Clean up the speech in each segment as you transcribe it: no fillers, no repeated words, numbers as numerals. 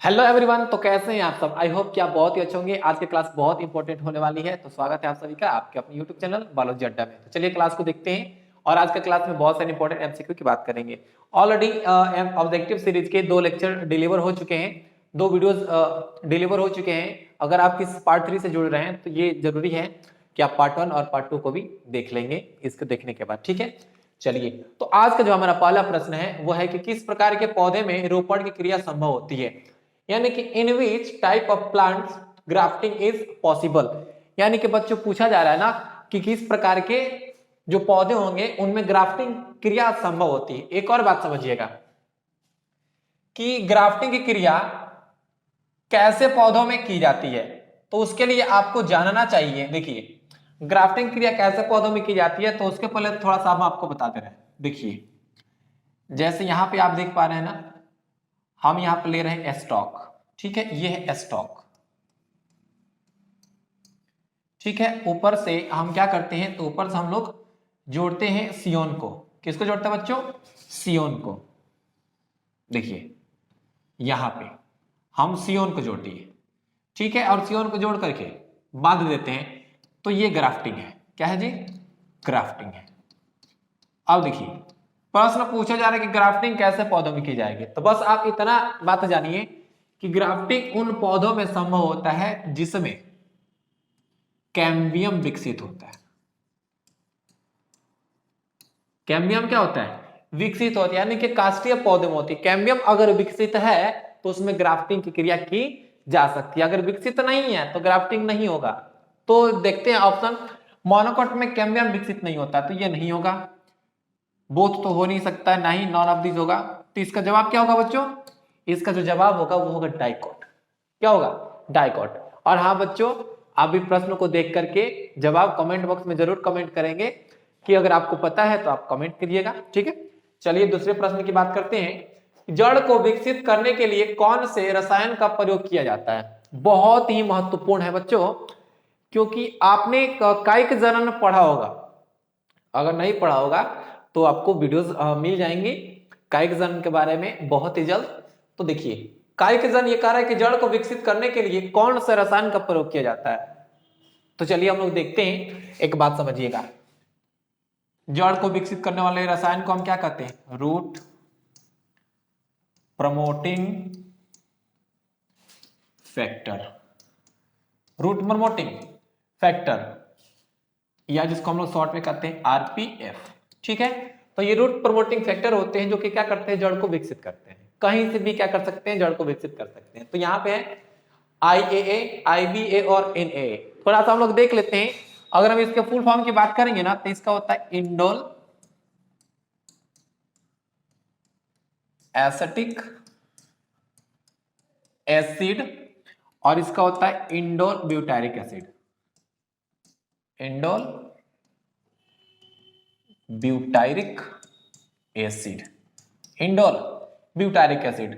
Hello everyone. तो कैसे हैं आप सब? आई होप कि आप बहुत ही अच्छे होंगे। आज की क्लास बहुत इंपॉर्टेंट होने वाली है, तो स्वागत है आप सभी का आपके अपने यूट्यूब चैनल बायोलॉजी अड्डा में। तो चलिए क्लास को देखते हैं और आज के क्लास में बहुत सारे इंपॉर्टेंट एमसीक्यू की बात करेंगे। ऑलरेडी ऑब्जेक्टिव सीरीज के 2 लेक्चर डिलीवर हो चुके हैं, 2 वीडियोज डिलीवर हो चुके हैं। अगर आप इस पार्ट 3 से जुड़ रहे हैं तो ये जरूरी है कि आप पार्ट 1 और पार्ट 2 को भी देख लेंगे इसको देखने के बाद, ठीक है। चलिए, तो आज का जो हमारा पहला प्रश्न है वो है कि किस प्रकार के पौधे में रोपण की क्रिया संभव होती है, यानी कि in which type of plants grafting is possible. यानी कि बच्चों पूछा जा रहा है ना कि किस प्रकार के जो पौधे होंगे उनमें ग्राफ्टिंग क्रिया संभव होती है। एक और बात समझिएगा कि ग्राफ्टिंग की क्रिया कैसे पौधों में की जाती है, तो उसके लिए आपको जानना चाहिए। देखिए, ग्राफ्टिंग क्रिया कैसे पौधों में की जाती है, तो उसके पहले थोड़ा सा हम आपको बता दे रहे हैं। देखिए, जैसे यहां पे आप देख पा रहे हैं ना, हम यहां पे ले रहे हैं स्टॉक, ठीक है, ये है स्टॉक, ठीक है। ऊपर से हम क्या करते हैं, तो ऊपर से हम लोग जोड़ते हैं सियोन को। किसको जोड़ते हैं बच्चों? सियोन को। देखिए, यहां पे हम सियोन को जोड़ दिए, ठीक है, और सियोन को जोड़ करके बांध देते हैं, तो ये ग्राफ्टिंग है। क्या है जी? ग्राफ्टिंग है। अब देखिए, प्रश्न पूछा जा रहा है कि ग्राफ्टिंग कैसे पौधों में की जाएगी, तो बस आप इतना बात जानिए कि ग्राफ्टिंग उन पौधों में संभव होता है जिसमें कैम्बियम विकसित होता है। कैम्बियम क्या होता है? विकसित होता है, यानी कि काष्ठीय पौधे में होती है। कैम्बियम अगर विकसित है तो उसमें ग्राफ्टिंग की क्रिया की जा सकती है। अगर विकसित नहीं है तो ग्राफ्टिंग नहीं होगा। तो देखते हैं ऑप्शन, मोनोकोट में कैम्बियम विकसित नहीं होता, तो ये नहीं होगा। बोथ तो हो नहीं सकता है, ना ही नॉन ऑफ दिस होगा। तो इसका जवाब क्या होगा बच्चों? इसका जो जवाब होगा वो होगा डाइकोट। क्या होगा? डाइकोट। और हाँ बच्चों, आप भी प्रश्न को देख करके जवाब कमेंट बॉक्स में जरूर कमेंट करेंगे कि अगर आपको पता है तो आप कमेंट करिएगा, ठीक है। चलिए दूसरे प्रश्न की बात करते हैं। जड़ को विकसित करने के लिए कौन से रसायन का प्रयोग किया जाता है? बहुत ही महत्वपूर्ण है बच्चों, क्योंकि आपने कायिक जनन पढ़ा होगा। अगर नहीं पढ़ा होगा तो आपको वीडियोस मिल जाएंगी कायिक जनन के बारे में बहुत ही जल्द। तो देखिए, कायिक जनन ये कह रहा है कि जड़ को विकसित करने के लिए कौन सा रसायन का प्रयोग किया जाता है। तो चलिए हम लोग देखते हैं। एक बात समझिएगा, जड़ को विकसित करने वाले रसायन को हम क्या कहते हैं? Root promoting factor. Root promoting factor, या जिसको हम लोग शॉर्ट में कहते हैं आरपीएफ, ठीक है। तो ये रूट प्रमोटिंग फैक्टर होते हैं जो कि क्या करते हैं? जड़ को विकसित करते हैं। कहीं से भी क्या कर सकते हैं? जड़ को विकसित कर सकते हैं। तो यहाँ पे है आईएए, आईबीए और एनएए। थोड़ा सा हम लोग देख लेते हैं। अगर हम इसके फुल फॉर्म की बात करेंगे ना, तो इसका होता है इंडोल एसिटिक एसिड, और इसका होता है indole butyric acid. Indole butyric acid, indole butyric acid.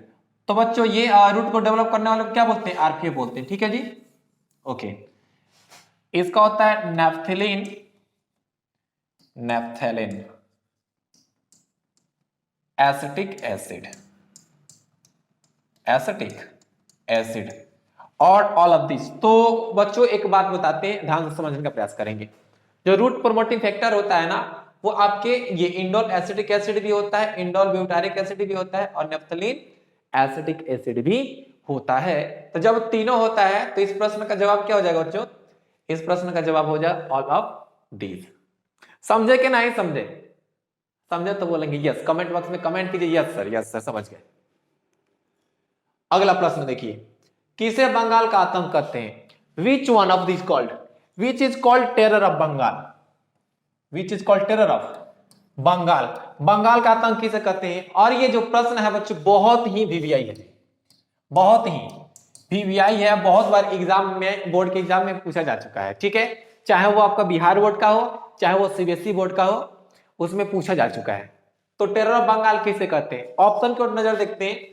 तो बच्चों ये रूट को डेवलप करने वाले को क्या बोलते हैं? आरपीए बोलते हैं, ठीक है जी, ओके। इसका होता है नेफ्थेलिन, नेफ्थेलिन एसिटिक एसिड, एसिटिक एसिड और ऑल ऑफ दिस। तो बच्चों एक बात बताते हैं, ध्यान से समझने का प्रयास करेंगे। जो रूट प्रमोटिंग फैक्टर होता है ना, वो आपके ये इंडोल एसिटिक एसिड भी होता है, इंडोल ब्यूटारिक एसिड भी होता है, और नेफ्थलीन एसिटिक एसिड भी होता है। तो जब तीनों होता है तो इस प्रश्न का जवाब क्या हो जाएगा बच्चों? इस प्रश्न का जवाब हो जाए ऑल ऑफ दीज। समझे कि नहीं समझे? समझे तो बोलेंगे यस, कमेंट बॉक्स में कमेंट कीजिए यस सर, यस सर, समझ गए। अगला प्रश्न देखिए, किसे बंगाल का आतंक कहते हैं? Which one of this called, which is called terror of Bengal, which is called terror of Bengal. Bengal का आतंक किसे कहते हैं? और ये जो प्रश्न है बच्चों बहुत ही वीवीआई है, बहुत ही वीवीआई है। बहुत बार एग्जाम में, बोर्ड के एग्जाम में पूछा जा चुका है, ठीक है। चाहे वो आपका बिहार बोर्ड का हो, चाहे वो सीबीएसई बोर्ड का हो, उसमें पूछा जा चुका है। तो टेरर ऑफ बंगाल किसे कहते हैं? ऑप्शन की ओर नजर देखते हैं।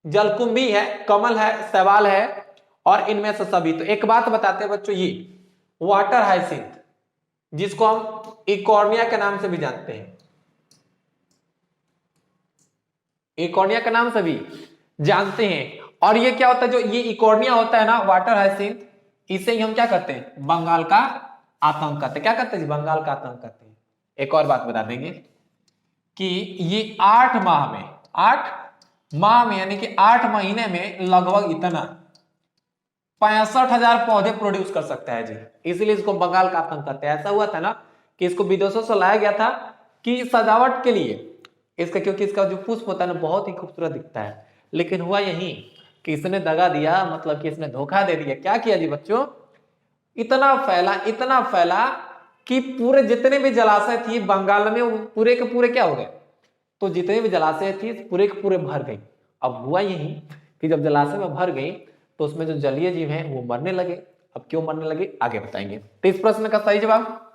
जलकुंभी है, कमल है, सवाल है, और इनमें से सभी। तो एक बात बताते हैं बच्चों, ये वाटर हाइसिंथ, जिसको हम इकॉर्निया के नाम से भी जानते हैं, इकॉर्निया के नाम से भी जानते हैं। और ये क्या होता है, जो ये इकोर्निया होता है ना, वाटर हाइसिंथ, इसे ही हम क्या करते हैं, बंगाल का आतंक कहते हैं। क्या करते हैं जी, बंगाल का आतंक कहते हैं। एक और बात बता देंगे कि ये 8 माह में यानी कि 8 महीने में लगभग इतना 65,000 पौधे प्रोड्यूस कर सकता है जी, इसलिए इसको बंगाल का आतंक कहते हैं। ऐसा हुआ था ना कि इसको विदेशों से लाया गया था कि सजावट के लिए इसका, क्योंकि इसका जो पुष्प होता है ना बहुत ही खूबसूरत दिखता है, लेकिन हुआ यही कि इसने दगा दिया, मतलब कि इसने धोखा दे दिया। क्या किया जी बच्चों, इतना फैला कि पूरे जितने भी जलाशय थी बंगाल में वो पूरे के पूरे क्या हो गए, तो जितने भी जलाशय थी पूरे के पूरे भर गई। अब हुआ यही कि जब जलाशय में भर गई तो उसमें जो जलीय जीव हैं वो मरने लगे। अब क्यों मरने लगे आगे बताएंगे। तो इस प्रश्न का सही जवाब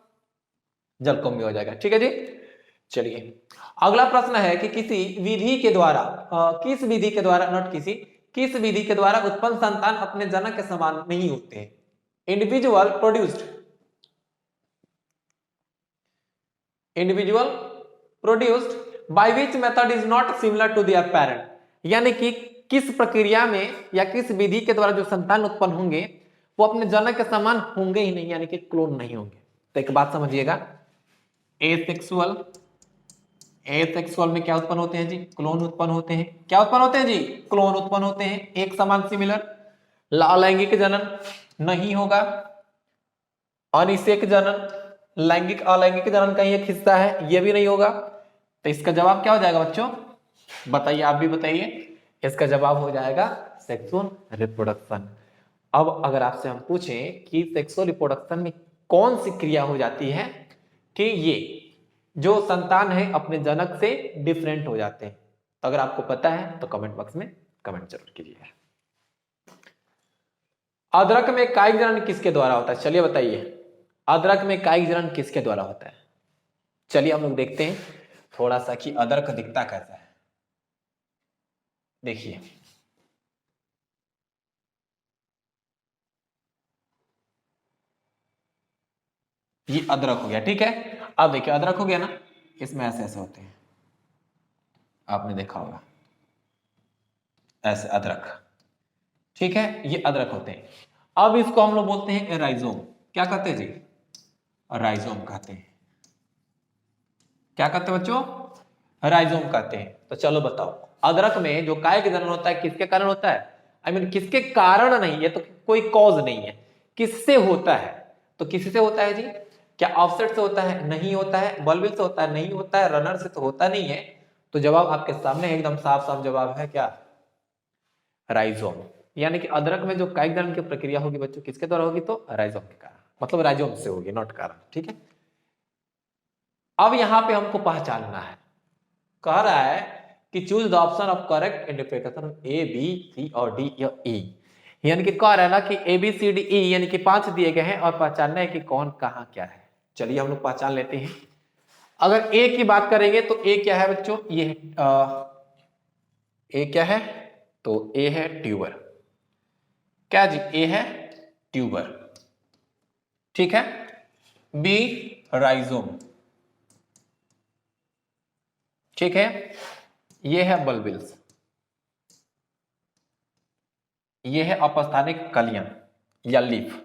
जलकुंभी हो जाएगा। ठीक है जी, चलिए अगला प्रश्न है कि किसी विधि के द्वारा किस विधि के द्वारा किस विधि के द्वारा उत्पन्न संतान अपने जनक के समान नहीं होते हैं। Individual produced by which method is not similar to their parent, यानी कि किस प्रक्रिया में या किस विधि के द्वारा जो संतान उत्पन्न होंगे वो अपने जनक के समान होंगे ही नहीं, यानी कि क्लोन नहीं होंगे। तो एक बात समझिएगा, एसेक्सुअल में क्या उत्पन्न होते हैं जी, क्लोन उत्पन्न होते हैं। क्या उत्पन्न होते हैं जी, क्लोन उत्पन्न होते हैं, एक समान सिमिलर। अलैंगिक जनन नहीं होगा, अनिषेक जनन, लैंगिक अलैंगिक जनन का ही एक हिस्सा है, यह भी नहीं होगा। तो इसका जवाब क्या हो जाएगा बच्चों, बताइए, आप भी बताइए। इसका जवाब हो जाएगा सेक्सुअल रिप्रोडक्शन। अब अगर आपसे हम पूछें कि सेक्सुअल रिप्रोडक्शन में कौन सी क्रिया हो जाती है कि ये जो संतान है अपने जनक से डिफरेंट हो जाते हैं, तो अगर आपको पता है तो कमेंट बॉक्स में कमेंट जरूर कीजिए। अदरक में कायिक जनन किसके द्वारा होता है, चलिए बताइए। अदरक में कायिक जनन किसके द्वारा होता है, चलिए हम लोग देखते हैं थोड़ा सा कि अदरक दिखता कैसा है। देखिए ये अदरक हो गया, ठीक है। अब देखिए अदरक हो गया ना, इसमें ऐसे ऐसे होते हैं, आपने देखा होगा ऐसे अदरक, ठीक है, ये अदरक होते हैं। अब इसको हम लोग बोलते हैं राइजोम। क्या कहते हैं जी, राइजोम कहते हैं। क्या कहते हैं बच्चों, राइजोम कहते हैं। तो चलो बताओ, अदरक में जो कायिक जनन होता है किसके कारण होता है, आई मीन किसके कारण नहीं, ये तो कोई कॉज नहीं है, किससे होता है। तो किससे होता है जी, क्या ऑफसेट से होता है, नहीं होता है। बल्बिल से होता है, नहीं होता है। रनर से तो होता नहीं है। तो जवाब आपके सामने है, एकदम साफ साफ जवाब है क्या, राइजोम। यानी कि अदरक में जो कायिक जनन की प्रक्रिया होगी बच्चों किसके द्वारा होगी, तो राइजोम के कारण, मतलब राइजोम से होगी, नॉट कारण। ठीक है, अब यहां पे हमको पहचानना है, कह रहा है कि choose the option of correct interpretation A B C और डी या ई, यानी कि कह रहा है ना कि ए बी सी डी ई, यानी कि 5 दिए गए हैं और पहचानना है कि कौन कहां क्या है। चलिए हम लोग पहचान लेते हैं। अगर ए की बात करेंगे तो ए क्या है बच्चों, ये ए क्या है, तो ए है ट्यूबर। क्या जी, ए है ट्यूबर, ठीक है। बी राइजोम, ठीक है। ये है बल्बिल्स, ये है अपस्थानिक कलियां या लीफ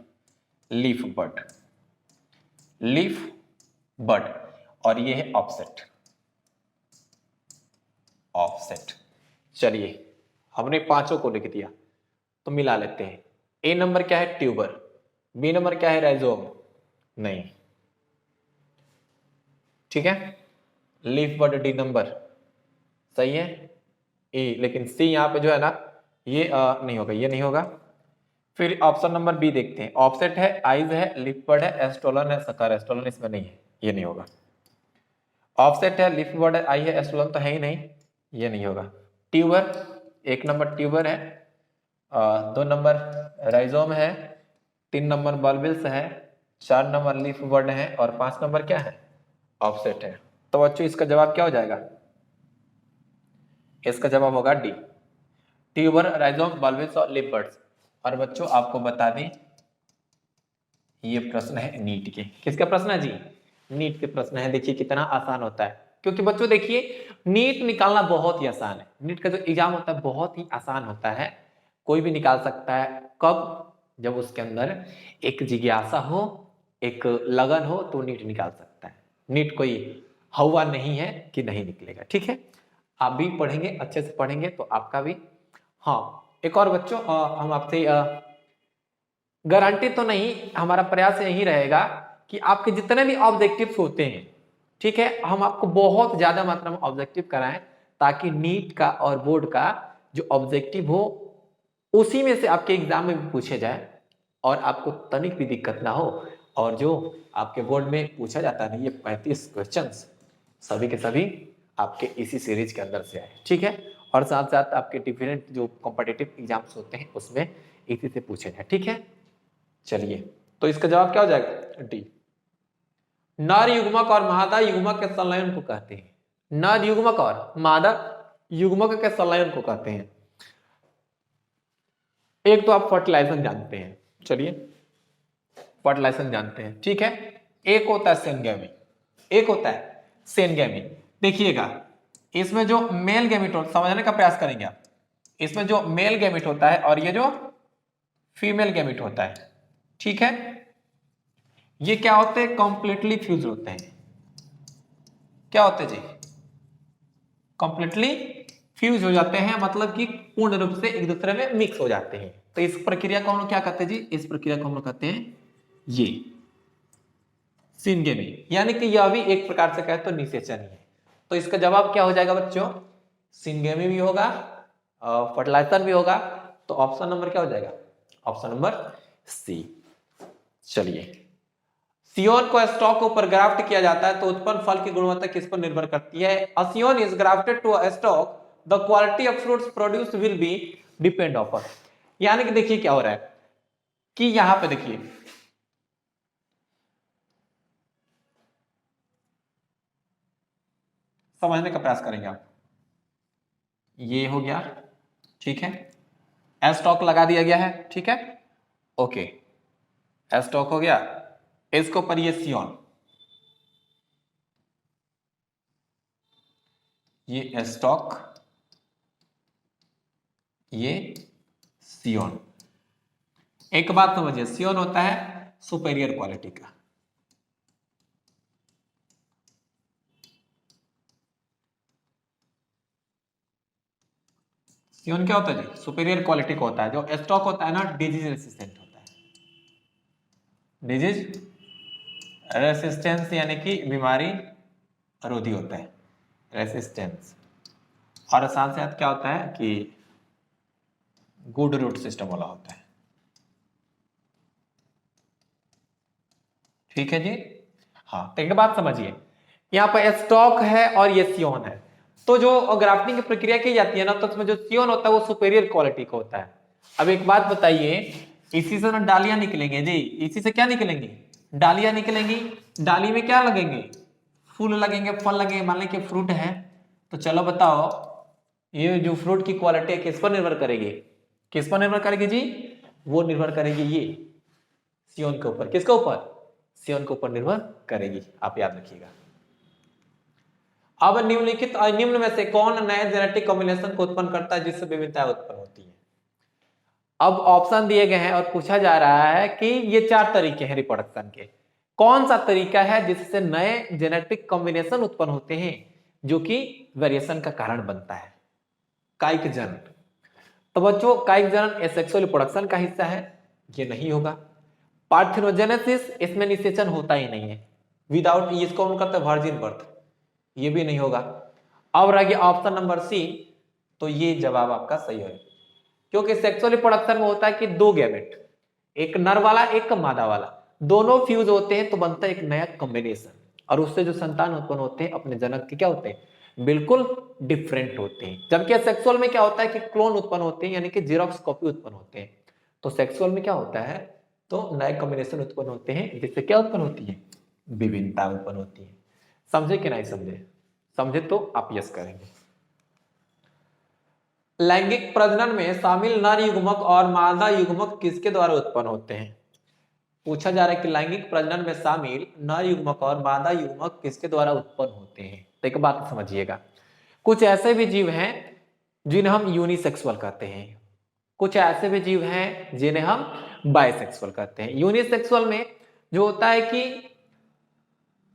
बड, और ये है ऑफसेट। चलिए हमने पांचों को लिख दिया, तो मिला लेते हैं। ए नंबर क्या है, ट्यूबर। बी नंबर क्या है, राइजोम, नहीं, ठीक है। लीफ बड डी नंबर सही है। ए, लेकिन सी यहां पे जो है ना ये नहीं होगा, ये नहीं होगा। फिर ऑप्शन नंबर बी देखते हैं, ऑफसेट है, आइज है, लीफ बड है, एस्ट्रोलन है, सकार एस्ट्रोलन इसमें नहीं है, ये नहीं होगा। ऑफसेट है, लीफ बड है, आई है, एस्ट्रोलन तो है ही नहीं, ये नहीं होगा। ट्यूबर, एक नंबर ट्यूबर है, 2 नंबर राइजोम है, 3 नंबर बल्बिल्स है, 4 नंबर लीफ बड है, और 5 नंबर क्या है, ऑफसेट है। तो बच्चों इसका जवाब क्या हो जाएगा, इसका जवाब होगा डी, ट्यूबर, राइजोम, बल्बिल्स और लीफ बड्स। और बच्चों आपको बता दें ये प्रश्न है नीट के, किसका प्रश्न है जी, नीट के प्रश्न है। देखिए कितना आसान होता है, क्योंकि बच्चों देखिए नीट निकालना बहुत ही आसान है। नीट का जो एग्जाम होता है बहुत ही आसान होता है, कोई भी निकाल सकता है। कब? जब उसके अंदर एक जिज्ञासा हो, एक लगन हो, तो नीट निकाल सकता है। नीट कोई हवा नहीं है कि नहीं निकलेगा। ठीक है, आप भी पढ़ेंगे, अच्छे से पढ़ेंगे तो आपका भी। हाँ, एक और बच्चों, हम आपसे गारंटी तो नहीं, हमारा प्रयास यही रहेगा कि आपके जितने भी ऑब्जेक्टिव्स होते हैं, ठीक है, हम आपको बहुत ज्यादा मात्रा में ऑब्जेक्टिव कराएं, ताकि नीट का और बोर्ड का जो ऑब्जेक्टिव हो उसी में से आपके एग्जाम में भी पूछे जाए और आपको तनिक भी दिक्कत ना हो। और जो आपके बोर्ड में पूछा जाता है, ये 35 क्वेश्चंस सभी के सभी आपके इसी सीरीज के अंदर से आए। ठीक है, और साथ साथ आपके डिफरेंट जो कॉम्पिटिटिव एग्जाम्स होते हैं उसमें इसी से पूछे जाए। ठीक है, चलिए, तो इसका जवाब क्या हो जाएगा? डी। नर युग्मक और मादा युग्मक के संलयन को कहते हैं। नर युग्मक और मादा युग्मक के संलयन को कहते हैं। एक तो आप फर्टिलाइजेशन जानते हैं, चलिए फर्टिलाइजेशन जानते हैं, ठीक है। एक होता है सेनगेमी, एक होता है सेनगेमी। देखिएगा, इसमें जो मेल गैमेट होता है, समझने का प्रयास करेंगे आप, इसमें जो मेल गैमेट होता है और ये जो फीमेल गैमेट होता है, ठीक है, ये क्या होते हैं? कंप्लीटली फ्यूज होते हैं। क्या होते हैं जी? कंप्लीटली फ्यूज हो जाते हैं, मतलब कि पूर्ण रूप से एक दूसरे में मिक्स हो जाते हैं। तो इस प्रक्रिया को हम लोग क्या कहते हैं जी? इस प्रक्रिया को हम लोग कहते हैं ये सिनगेमी, यानी कि यह भी एक प्रकार से कहे तो निषेचन ही है। तो इसका जवाब क्या हो जाएगा बच्चों? सिनगेमी भी होगा, फर्टिलाइजेशन भी होगा। तो ऑप्शन नंबर क्या हो जाएगा? Option number C. चलिए, सियोन को स्टॉक के ऊपर ग्राफ्ट किया जाता है तो उत्पन्न फल की गुणवत्ता किस पर निर्भर करती है? A scion is grafted to a stock, the quality of fruits produced will be depend on. यानी कि देखिए क्या हो रहा है कि यहां पे देखिए, समझने का प्रयास करेंगे आप। ये हो गया, ठीक है, स्टॉक लगा दिया गया है, ठीक है, ओके, स्टॉक हो गया, इसके ऊपर ये सियोन, ये स्टॉक, ये सियोन। एक बात समझिए, सियोन होता है सुपेरियर क्वालिटी का, सियोन क्या होता है जी? सुपेरियर क्वालिटी का होता है। जो स्टॉक होता है ना, डिजीज रेसिस्टेंट होता है, डिजीज रेसिस्टेंस यानी कि बीमारी रोधी होता है, रेसिस्टेंस। और साथ साथ क्या होता है कि गुड रूट सिस्टम वाला होता है। ठीक है जी, हाँ, तो एक बात समझिए, यहाँ पर स्टॉक है और ये सियोन है, तो जो ग्राफ्टिंग की प्रक्रिया की जाती है ना, तो उसमें जो सियोन होता है वो सुपेरियर क्वालिटी का होता है। अब एक बात बताइए, इसी से ना डालियां निकलेंगे जी, इसी से क्या निकलेंगी? डालियां निकलेंगी। डाली में क्या लगेंगे? फूल लगेंगे, फल लगेंगे। मान लीजिए फ्रूट है, तो चलो बताओ, ये जो फ्रूट की क्वालिटी है किस पर निर्भर करेगी? किस पर निर्भर करेगी जी? वो निर्भर करेगी ये सियोन के ऊपर। किसके ऊपर? सियोन के ऊपर निर्भर करेगी, आप याद रखिएगा। अब निम्नलिखित निम्न में से कौन नए जेनेटिक कॉम्बिनेशन को उत्पन्न करता है जिससे विविधताएं उत्पन्न होती है? अब ऑप्शन दिए गए हैं और पूछा जा रहा है कि ये 4 तरीके हैं रिप्रोडक्शन के, कौन सा तरीका है जिससे नए जेनेटिक कॉम्बिनेशन उत्पन्न होते हैं जो कि वेरिएशन का कारण बनता है? कायिक जनन। तो बच्चों, कायिक जनन एसेक्सुअल रिप्रोडक्शन का हिस्सा है, ये नहीं होगा। पार्थेनोजेनेसिस, इसमें निषेचन होता ही नहीं है, विदाउट, इसको हम कहते हैं वर्जिन बर्थ, ये भी नहीं होगा। अब रह गया ऑप्शन नंबर सी, तो ये जवाब आपका सही है, क्योंकि सेक्सुअल रिप्रोडक्शन में होता है कि 2 गैमेट, एक नर वाला एक मादा वाला, दोनों फ्यूज होते हैं तो बनता है एक नया कॉम्बिनेशन, और उससे जो संतान उत्पन्न होते हैं अपने जनक के क्या होते हैं? बिल्कुल डिफरेंट होते हैं। जबकि सेक्सुअल में क्या होता है कि क्लोन उत्पन्न होते हैं, यानी कि जेरॉक्स कॉपी उत्पन्न होते हैं। तो सेक्सुअल में क्या होता है? तो नए कॉम्बिनेशन उत्पन्न होते हैं, जिससे क्या उत्पन्न होती है? विभिन्नता उत्पन्न होती है। समझे कि नहीं समझे? समझे तो आप यस करेंगे। लैंगिक प्रजनन में शामिल नर युग्मक और मादा युग्मक किसके द्वारा उत्पन्न होते हैं? पूछा जा रहा है कि लैंगिक प्रजनन में शामिल नर युग्मक और मादा युग्मक किसके द्वारा उत्पन्न होते हैं। तो एक बात समझिएगा, कुछ ऐसे भी जीव हैं जिन्हें हम यूनिसेक्सुअल कहते हैं, कुछ ऐसे भी जीव हैं जिन्हें हम बाइसेक्सुअल कहते हैं। यूनिसेक्सुअल में जो होता है कि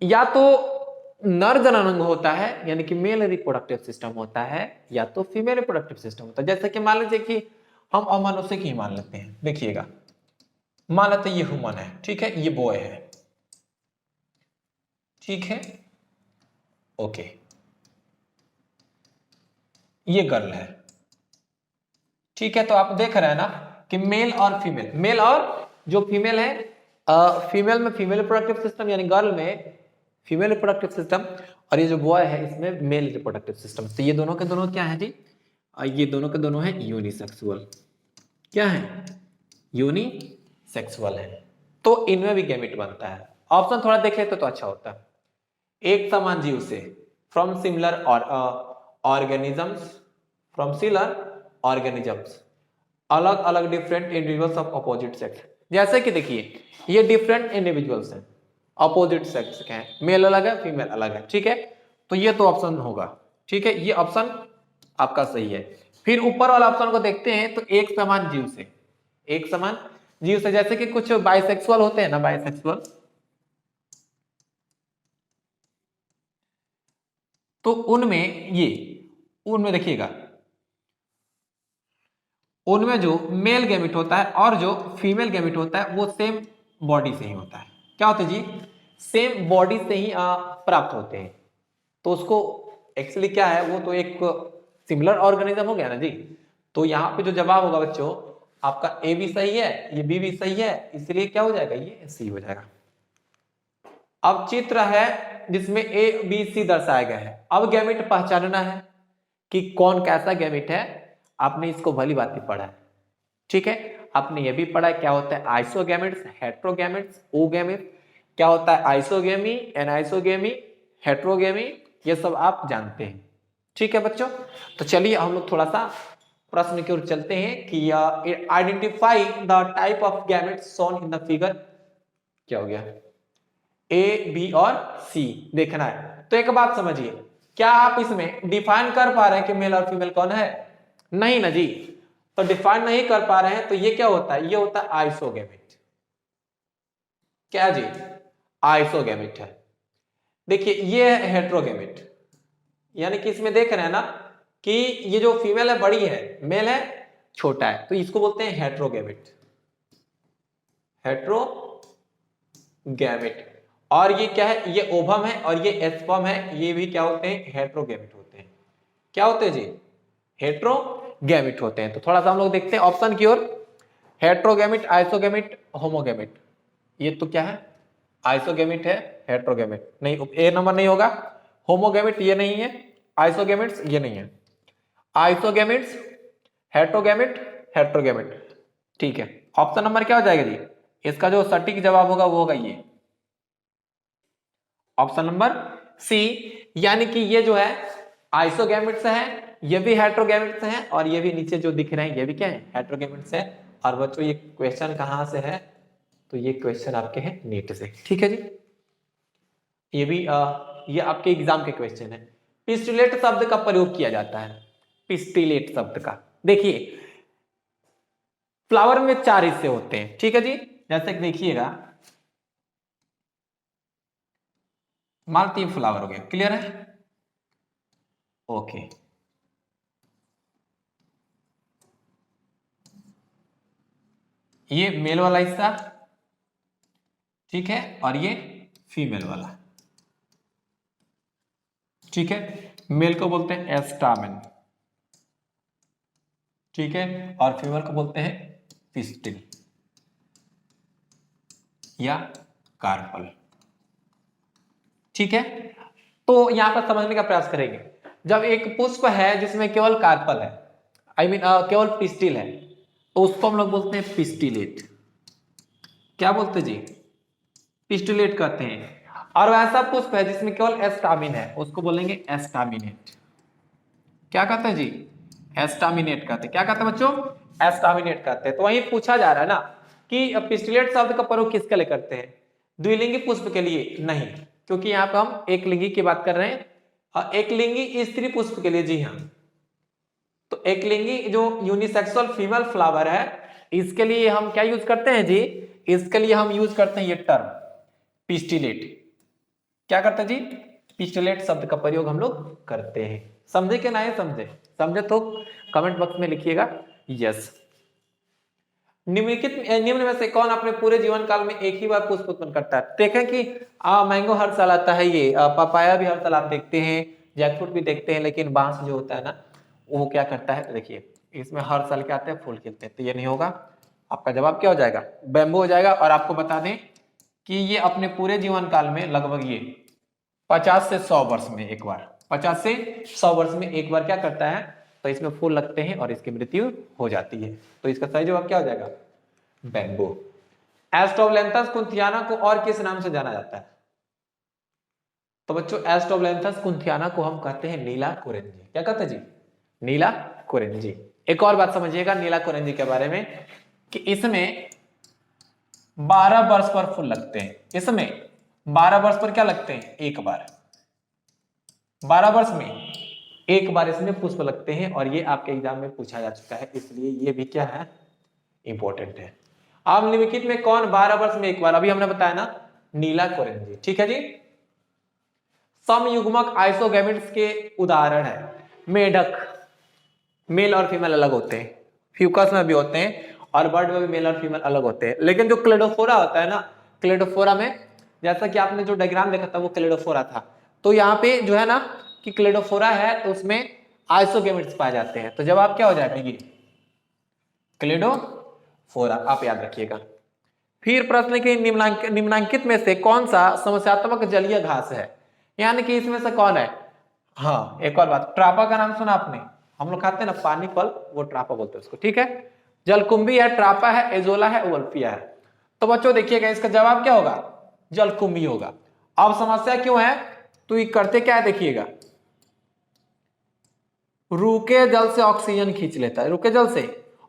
या तो नर जननांग होता है यानी कि मेल रिप्रोडक्टिव सिस्टम होता है, या तो फीमेल रिप्रोडक्टिव सिस्टम होता है। जैसे कि मान लीजिए कि हम अमनुष्य की मान लेते हैं, देखिएगा मान लेते हैं ये ह्यूमन है, ठीक है, ये बॉय है, ठीक है, ओके, ये गर्ल है, ठीक है। तो आप देख रहे हैं ना कि मेल और फीमेल, मेल और जो फीमेल है, फीमेल में फीमेल रिप्रोडक्टिव सिस्टम यानी गर्ल में फीमेल रिप्रोडक्टिव सिस्टम, और ये जो बॉय है इसमें मेल रिप्रोडक्टिव सिस्टम। तो ये दोनों के दोनों क्या है जी, ये दोनों के दोनों है यूनिसेक्सुअल। क्या है, यूनिसेक्सुअल है। तो इनमें भी गैमेट बनता है। ऑप्शन थोड़ा देख लेते तो अच्छा होता है। एक समान जीव से, फ्रॉम सिमिलर और ऑर्गेनिजम्स, फ्रॉम सिमिलर ऑर्गेनिजम्स, अलग अलग different individuals of opposite sex. जैसे कि देखिए ये डिफरेंट इंडिविजुअल्स हैं, अपोजिट सेक्स के हैं, मेल अलग है फीमेल अलग है, ठीक है। तो ये तो ऑप्शन होगा, ठीक है, ये ऑप्शन आपका सही है। फिर ऊपर वाला ऑप्शन को देखते हैं, तो एक समान जीव से, एक समान जीव से, जैसे कि कुछ बाइसेक्सुअल होते हैं ना, बाइसेक्सुअल, तो उनमें देखिएगा, उनमें जो मेल गैमेट होता है और जो फीमेल गैमेट होता है वो सेम बॉडी से ही होता है। क्या होता है जी, सेम बॉडी से ही प्राप्त होते हैं। तो उसको एक्चुअली क्या है, वो तो एक सिमिलर ऑर्गेनिज्म हो गया ना जी। तो यहाँ पे जो जवाब होगा बच्चों, आपका ए भी सही है, ये बी भी सही है, इसलिए क्या हो जाएगा, ये सी हो जाएगा। अब चित्र है जिसमें ए बी सी दर्शाया गया है। अब गैमेट पहचानना है कि कौन कैसा गैमेट है। आपने इसको भली बात ही पढ़ा है, ठीक है। आपने ये भी पढ़ा है क्या होता है आइसोगैमेट्स, हेट्रोगैमेट्स, ओगैमेट, क्या होता है आइसोगेमी, एनाइसोगेमी, हेट्रोगेमी, ये सब आप जानते हैं, ठीक है बच्चों। तो चलिए हम लोग थोड़ा सा प्रश्न की ओर चलते हैं कि identify the type of gametes shown in the figure. क्या हो गया, ए बी और सी देखना है। तो एक बात समझिए, क्या आप इसमें डिफाइन कर पा रहे हैं कि मेल और फीमेल कौन है? नहीं ना जी। तो डिफाइन नहीं कर पा रहे हैं तो ये क्या होता है, ये होता है आइसोगेमेट। क्या जी, आइसोगेमेट है। देखिए ये है हेट्रोगेमेट, यानी कि इसमें देख रहे हैं ना कि ये जो फीमेल है बड़ी है, मेल है छोटा है, तो इसको बोलते हैं हेट्रोगेमेट, हेट्रोगेमेट। और ये क्या है, ये ओवम है और ये एस्पर्म है, ये भी क्या होते हैं, हेट्रोगेमेट होते हैं। क्या होते हैं जी, हेट्रोगेमेट होते हैं। तो थोड़ा सा हम लोग देखते हैं ऑप्शन की ओर, हेट्रोगेमेट, आइसोगेमेट, होमोगेमेट। ये तो क्या है, आइसोगेमेट है, हेट्रोगेमेट नहीं, ए नंबर नहीं होगा। होमोगेमेट ये नहीं है, आइसोगेमेट्स ये नहीं है, आइसोगेमेट्स, हेट्रोगेमेट, हेट्रोगेमेट, ठीक है। ऑप्शन नंबर क्या हो जाएगा जी, इसका जो सटीक जवाब होगा वो होगा ये ऑप्शन नंबर सी। यानी कि ये जो है आइसोगेमेट्स है, ये भी हेट्रोगेमेट्स है, और ये भी नीचे जो दिख रहे हैं ये भी क्या है, हेट्रोगेमेट्स है। और बच्चों ये क्वेश्चन कहां से है, तो ये क्वेश्चन आपके हैं नीट से, ठीक है जी। ये भी ये आपके एग्जाम के क्वेश्चन है। पिस्टिलेट शब्द का प्रयोग किया जाता है, पिस्टिलेट शब्द का। देखिए फ्लावर में 4 हिस्से होते हैं, ठीक है जी। जैसे कि देखिएगा मालती फ्लावर हो गया, क्लियर है, ओके। ये मेल वाला हिस्सा, ठीक है, और ये फीमेल वाला, ठीक है। मेल को बोलते हैं एस्टामेन, ठीक है, और फीमेल को बोलते हैं पिस्टिल या कार्पल, ठीक है। तो यहां पर समझने का प्रयास करेंगे, जब एक पुष्प है जिसमें केवल कार्पल है, आई मीन केवल पिस्टिल है, तो उसको हम लोग बोलते हैं पिस्टिलेट। क्या बोलते जी, पिस्टिलेट कहते हैं। और वैसा पुष्प है जिसमें केवल एस्टामिन है, उसको बोलेंगे एस्टामिनेट। क्या कहते हैं जी, एस्टामिनेट कहते हैं। क्या कहते हैं बच्चों, एस्टामिनेट कहते हैं। तो वही पूछा जा रहा है ना कि पिस्टिलेट शब्द का प्रयोग किसके लिए करते हैं, द्विलिंगी पुष्प के लिए नहीं, क्योंकि यहाँ पे हम एक लिंगी की बात कर रहे हैं, एक लिंगी स्त्री पुष्प के लिए, जी हाँ। तो एक लिंगी जो यूनिसेक्सुअल फीमेल फ्लावर है, इसके लिए हम क्या यूज करते हैं जी? इसके लिए हम यूज करते हैं ये टर्म पिस्टिलेट। क्या करते हैं जी? पिस्टिलेट शब्द का प्रयोग हम लोग करते हैं। समझे कि नहीं समझे? समझे तो कमेंट बॉक्स में लिखिएगा यस। निम्न में से कौन अपने पूरे जीवन काल में एक ही बार पुष्प उत्पन्न करता है? देखें कि मैंगो हर साल आता है, ये पपाया भी हर साल आप देखते हैं, जैकफ्रूट भी देखते हैं, लेकिन बांस जो होता है ना, वो क्या करता है? देखिए इसमें हर साल क्या आते हैं? फूल खिलते हैं। तो ये नहीं होगा, आपका जवाब क्या हो जाएगा? बैम्बू हो जाएगा। और आपको बता दें कि ये अपने पूरे जीवन काल में लगभग ये 50 से 100 वर्ष में एक बार, 50 से 100 वर्ष में एक बार क्या करता है? तो इसमें फूल लगते हैं और इसकी मृत्यु हो जाती है। तो इसका सही जवाब क्या हो जाएगा? बैम्बू। एस्ट्रोबलेंथस कुंथियाना को और किस नाम से जाना जाता है? तो बच्चों एस्ट्रोबलेंथस कुंथियाना को हम कहते हैं नीला कुरेंजी। क्या कहते हैं जी? नीला कुरेंजी। एक और बात समझिएगा नीला कुरेंजी के बारे में कि इसमें 12 वर्ष पर फूल लगते हैं। इसमें 12 वर्ष पर क्या लगते हैं? एक बार। 12 वर्ष में एक बार इसमें पुष्प लगते हैं और ये आपके एग्जाम में पूछा जा चुका है, इसलिए ये भी क्या है? इंपॉर्टेंट है। अब निम्नलिखित में कौन 12 वर्ष में एक बार? अभी हमने बताया ना, नीला कुरेंजी। ठीक है जी। समयुग्मक आइसोगैमेट्स के उदाहरण है मेढक, मेल और फीमेल अलग होते हैं, फ्यूकस में भी होते हैं और बर्ड में भी मेल और फीमेल अलग होते हैं। लेकिन जो क्लेडोफोरा होता है ना, क्लेडोफोरा में जैसा कि आपने जो डायग्राम देखा था वो क्लेडोफोरा था, तो यहाँ पे जो है ना कि क्लेडोफोरा है तो उसमें आइसोगैमेट्स पाए जाते हैं। तो जवाब क्या हो जाएगा? ये क्लेडोफोरा, आप याद रखिएगा। फिर प्रश्न के निम्नांकित में से कौन सा समस्यात्मक जलीय घास है? यानी कि इसमें से कौन है? हाँ, एक और बात, ट्रापा का नाम सुना आपने? हम लोग खाते हैं ना पानी फल, वो ट्रापा बोलते हैं उसको। ठीक है, जलकुंभी है, ट्रापा है, एजोला है, वोल्फिया है। तो बच्चों देखिएगा इसका जवाब क्या होगा? जलकुंभी होगा। अब समस्या क्यों है? तो ये करते क्या है देखिएगा, रूखे जल से ऑक्सीजन खींच लेता है, रूखे जल से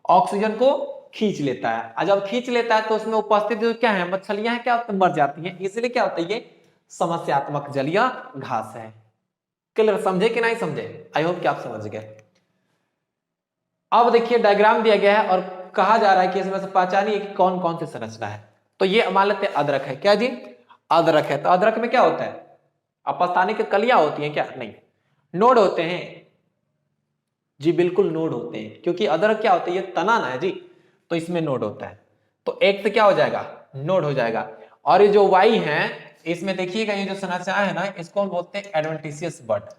ऑक्सीजन को खींच लेता है। और जब खींच लेता है तो उसमें उपस्थित जो क्या है, मछलियां हैं, क्या मर जाती हैं। इसलिए क्या होता है? ये समस्यात्मक जलीय घास है। क्लियर? समझे कि नहीं समझे? आई होप कि आप समझ गए। अब देखिए डायग्राम दिया गया है और कहा जा रहा है कि इसमें से पहचानिए कि कौन कौन सी संरचना है। तो ये मान लेते हैं अदरक है। क्या जी? अदरक है। तो अदरक में क्या होता है? अपस्थानिक की कलियां होती हैं क्या? नहीं, नोड होते हैं जी, बिल्कुल नोड होते हैं, क्योंकि अदरक क्या होता है? ये तना ना है जी, तो इसमें नोड होता है। तो एक से क्या हो जाएगा? नोड हो जाएगा। और ये जो वाई है इसमें देखिएगा, ये जो संरचना है ना, इसको हम बोलते हैं एडवेंटिशियस बड।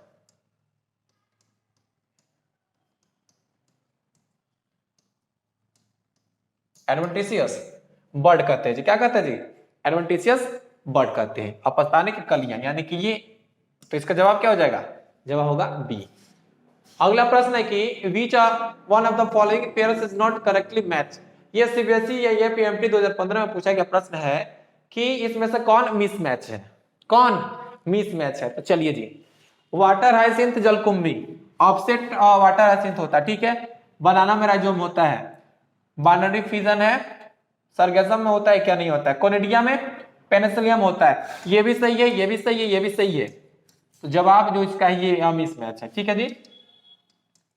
एडवेंटिशियस बर्ड कहते हैं जी। क्या कहते हैं जी? एडवेंटिशियस बर्ड कहते हैं। अपस्थानिक कलियां यानी कि ये। तो इसका जवाब क्या हो जाएगा? जवाब होगा बी। अगला प्रश्न है कि विच one of the following pairs is not correctly match. ये सीबीएसई या ये पीएमटी 2015 में पूछा गया प्रश्न है कि इसमें से कौन मिसमैच है? कौन मिसमैच है? तो चलिए जी, वाटर हाइसिंथ जलकुंभी ऑफसेट वाटर हाइसिंथ होता है। ठीक है, बनाना में राइजोम होता है, बाइनरी फिजन है, सरगेजम में होता है, क्या नहीं होता है, कोनिडिया में पेनिसिलियम होता है। ये भी सही है, ये भी सही है, ये भी सही है। तो जवाब जो इसका है ये मिसमैच है। ठीक है जी,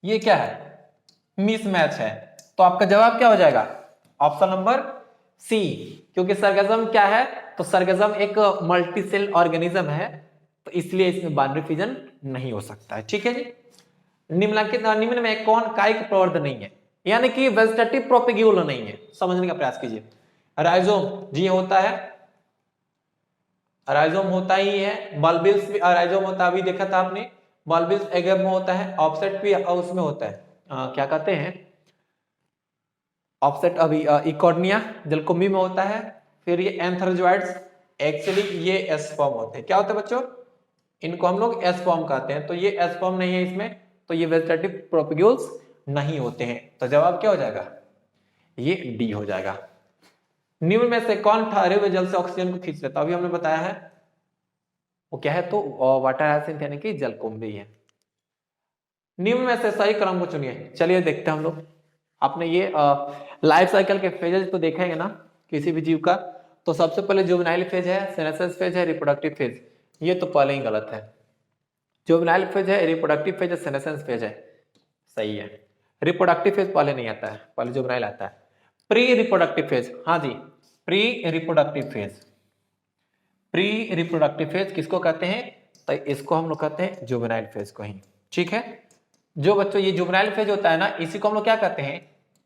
ये क्या है? मिसमैच है। तो आपका जवाब क्या हो जाएगा? ऑप्शन नंबर सी, क्योंकि सरगेजम क्या है? तो सरगेजम एक मल्टीसेल ऑर्गेनिज्म है, तो इसलिए इसमें बाइनरी फिजन नहीं हो सकता है। ठीक है जी। निम्न में कौन कायिक प्रवर्ध नहीं है, यानी कि वेजिटेटिव प्रोपेग्यूल नहीं है? समझने का प्रयास कीजिए। राइजोम जी होता है, राइजोम होता ही है, बल्बिल्स भी राइजोम होता है, अभी देखा था आपने, बल्बिल्स एगेब में होता है, ऑफसेट भी उसमें होता है, क्या कहते हैं ऑफसेट, अभी इकोर्निया जलकुंभी में होता है। फिर ये एंथ्रोजोइड्स एक्चुअली ये एस्पर्म होते हैं। क्या होते हैं बच्चों? इनको हम लोग एस्पर्म कहते हैं। तो ये एस्पर्म नहीं है इसमें, तो ये वेजिटेटिव प्रोपेग्यूल्स नहीं होते हैं। तो जवाब क्या हो जाएगा? ये डी हो जाएगा। निम्न में से कौन ठहरे हुए जल से ऑक्सीजन को खींच लेता है? अभी हमने बताया है वो क्या है, तो वाटर हाइसिंथ यानी कि जलकुंभी है। निम्न में से सही क्रम को चुनिए। चलिए देखते हैं हम लोग। आपने ये लाइफ साइकिल के फेजेस तो देखेंगे ना किसी भी जीव का। तो सबसे पहले जुवेनाइल फेज है, सेनेसिस फेज है, रिप्रोडक्टिव फेज। ये तो पहले ही गलत है। जुवेनाइल फेज है, रिप्रोडक्टिव फेज है, सेनेसेंस फेज है। सही है, रिप्रोडक्टिव फेज पहले नहीं आता है, पहले जुवेनाइल आता है। प्री रिप्रोडक्टिव फेज, हाँ जी, pre reproductive phase. Pre reproductive phase किसको कहते हैं? तो इसको हम लोग कहते हैं जुवेनाइल फेज को ही। ठीक है, जो बच्चों ये जुवेनाइल फेज होता है ना, इसी को हम लोग क्या कहते हैं?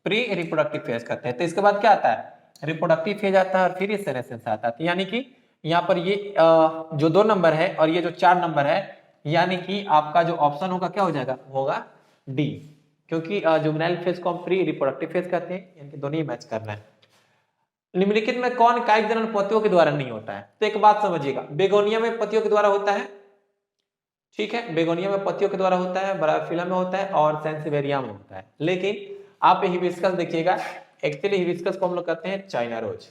प्री रिप्रोडक्टिव फेज कहते हैं। तो इसके बाद क्या आता है? रिप्रोडक्टिव फेज आता है और फिर ये सेनेसेंस आता है। यानी कि यहाँ पर ये जो 2 नंबर है और ये जो 4 नंबर है, यानी कि आपका जो ऑप्शन होगा क्या हो जाएगा? होगा डी, क्योंकि जुवेनाइल फेज को हम प्री रिप्रोडक्टिव फेज कहते हैं, यानी कि दोनों ही मैच करना है। निम्नलिखित में कौन कायिक जनन पतियों के द्वारा नहीं होता है? तो एक बात समझिएगा, बेगोनिया में पतियों के द्वारा होता है। ठीक है, बेगोनिया में पतियों के द्वारा होता है, ब्रायोफिला में होता है और सेंसिवेरिया में होता है। लेकिन आप हिबिस्कस देखिएगा, एक्चुअली हिबिस्कस को हम लोग कहते हैं चाइना रोज।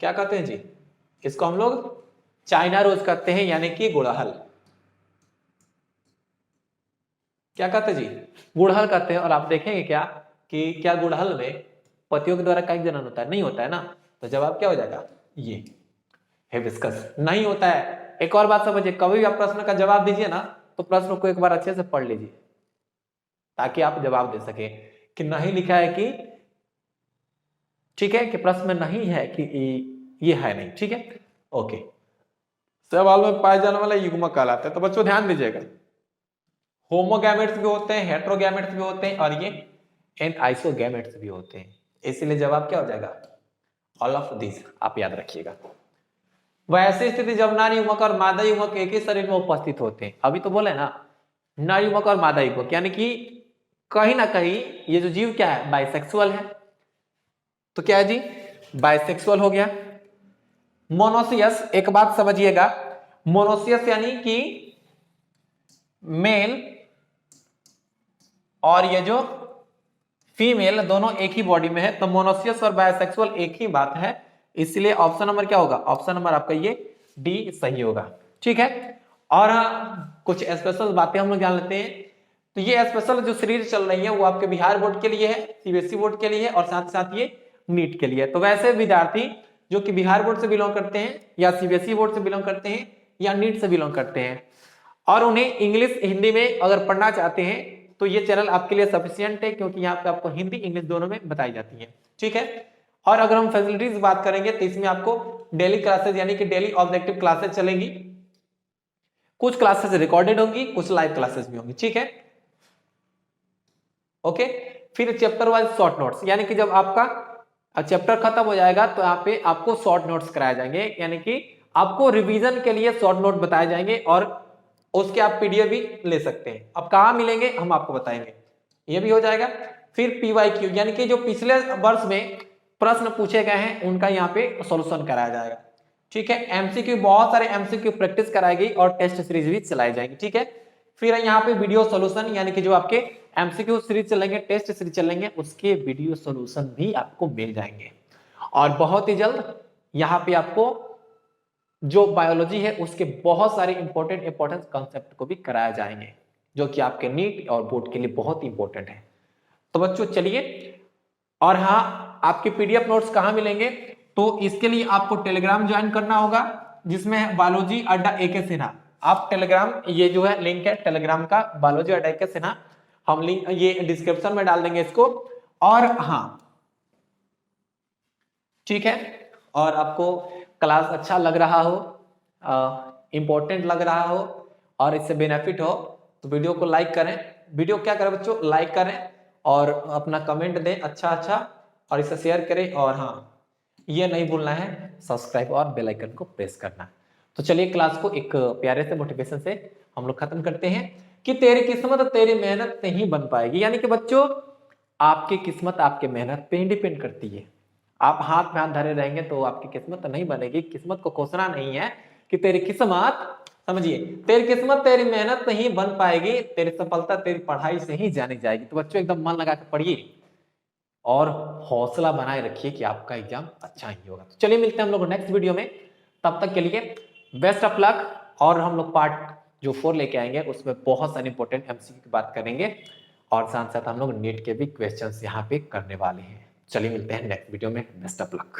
क्या कहते हैं जी? इसको हम लोग चाइना रोज कहते हैं, यानी कि गुड़हल। क्या कहते हैं जी? गुड़हल कहते हैं। और आप देखेंगे क्या कि क्या गुड़हल में पतियों के द्वारा कायिक जनन होता है? नहीं होता है ना। तो जवाब क्या हो जाएगा? ये हिबिस्कस नहीं होता है। एक और बात समझिए, कभी भी आप प्रश्न का जवाब दीजिए ना, तो प्रश्न को एक बार अच्छे से पढ़ लीजिए ताकि आप जवाब दे सके कि नहीं लिखा है कि, ठीक है, कि प्रश्न में नहीं है कि ये है नहीं। ठीक है, ओके। सवाल में पाए जाने वाला युग्मक कहलाता है। तो बच्चों ध्यान दीजिएगा, होमोगैमेट्स भी होते हैं, हेट्रोगैमेट्स भी होते हैं और ये एन आइसोगैमेट्स भी होते हैं। इसलिए जवाब क्या हो जाएगा? ऑल ऑफ दिस, आप याद रखिएगा। वैसी स्थिति जब नर युग्मक और मादा युग्मक एक ही शरीर में उपस्थित होते हैं। अभी तो बोले ना, नर युग्मक और मादा युग्मक, यानी कि कहीं ना कहीं ये जो जीव क्या है? बाइसेक्सुअल है। तो क्या है जी? बाइसेक्सुअल हो गया। मोनोसियस, एक बात समझिएगा, मोनोसियस यानी कि मेल और ये जो फीमेल दोनों एक ही बॉडी में है। तो मोनोसियस और बायसेक्सुअल एक ही बात है, इसलिए ऑप्शन नंबर क्या होगा? ऑप्शन नंबर आपका ये डी सही होगा। ठीक है, और कुछ स्पेशल बातें हम लोग जान लेते हैं। तो ये स्पेशल जो सीरीज चल रही है वो आपके बिहार बोर्ड के लिए है, सीबीएसई बोर्ड के लिए है और साथ साथ ये नीट के लिए है। तो वैसे विद्यार्थी जो कि बिहार बोर्ड से बिलोंग करते हैं या सीबीएसई बोर्ड से बिलोंग करते हैं या नीट से बिलोंग करते हैं और उन्हें इंग्लिश हिंदी में अगर पढ़ना चाहते हैं तो ये चैनल आपके लिए सफिशिएंट है, क्योंकि यहाँ पे आपको हिंदी इंग्लिश दोनों में बताई जाती है। ठीक है, और अगर हम फैसिलिटीज बात करेंगे तो इसमें आपको डेली क्लासेस यानी कि डेली ऑब्जेक्टिव क्लासेस चलेंगी। कुछ क्लासेस रिकॉर्डेड होंगी, कुछ लाइव क्लासेस भी होंगी। ठीक है, ओके। फिर चैप्टर वाइज शॉर्ट नोट्स, यानी कि जब आपका चैप्टर खत्म हो जाएगा तो यहाँ पे आपको शॉर्ट नोट्स कराए जाएंगे, यानी कि आपको रिवीजन के लिए शॉर्ट नोट बताए जाएंगे और उसके आप पीडीएफ भी ले सकते हैं। अब कहाँ मिलेंगे हम आपको बताएंगे, ये भी हो जाएगा। फिर पीवाईक्यू, यानी कि जो पिछले वर्ष में प्रश्न पूछे गए हैं उनका यहाँ पे सॉल्यूशन कराया जाएगा। ठीक है, एमसीक्यू, बहुत सारे एमसीक्यू प्रैक्टिस कराएगी और टेस्ट सीरीज भी चलाई जाएगी। ठीक है, फिर यहाँ पे वीडियो सॉल्यूशन, यानी कि जो आपके एमसीक्यू सीरीज चलेंगे, टेस्ट सीरीज चलेंगे, उसके वीडियो सॉल्यूशन भी आपको मिल जाएंगे। और बहुत ही जल्द यहाँ पे आपको जो बायोलॉजी है उसके बहुत सारे इंपॉर्टेंट कॉन्सेप्ट को भी कराया जाएंगे, जो कि आपके नीट और बोर्ड के लिए बहुत इंपॉर्टेंट है। तो बच्चों चलिए, और हाँ, आपके पीडीएफ नोट्स कहाँ मिलेंगे? तो इसके लिए आपको टेलीग्राम ज्वाइन करना होगा, जिसमें बायोलॉजी अड्डा AK सिन्हा। आप टेलीग्राम, ये जो है लिंक है टेलीग्राम का, बायोलॉजी अड्डा AK सिन्हा, हम लिंक ये डिस्क्रिप्शन में डाल देंगे इसको। और हाँ, ठीक है, और आपको क्लास अच्छा लग रहा हो, इंपॉर्टेंट लग रहा हो और इससे बेनिफिट हो तो वीडियो को लाइक करें। वीडियो क्या करें बच्चों? लाइक करें और अपना कमेंट दें अच्छा, और इसे शेयर करें। और हाँ, ये नहीं भूलना है सब्सक्राइब और बेल आइकन को प्रेस करना। तो चलिए क्लास को एक प्यारे से मोटिवेशन से हम लोग खत्म करते हैं कि तेरी किस्मत तेरी मेहनत से ही बन पाएगी। यानी कि बच्चों, आपकी किस्मत आपके मेहनत पे ही डिपेंड करती है। आप हाथ में हाथ धरे रहेंगे तो आपकी किस्मत नहीं बनेगी। किस्मत को कोसना नहीं है कि तेरी किस्मत, समझिए, तेरी किस्मत तेरी मेहनत से ही बन पाएगी, तेरी सफलता तेरी पढ़ाई से ही जानी जाएगी। तो बच्चों एकदम मन लगा के पढ़िए और हौसला बनाए रखिए कि आपका एग्जाम अच्छा ही होगा। तो चलिए मिलते हैं हम लोग नेक्स्ट वीडियो में, तब तक के लिए बेस्ट ऑफ लक। और हम लोग पार्ट जो 4 लेके आएंगे उसमें बहुत सारे इंपॉर्टेंट एमसीक्यू की बात करेंगे और साथ साथ हम लोग नीट के भी क्वेश्चंस यहाँ पे करने वाले हैं। चलिए मिलते हैं नेक्स्ट वीडियो में, बेस्ट ऑफ लक।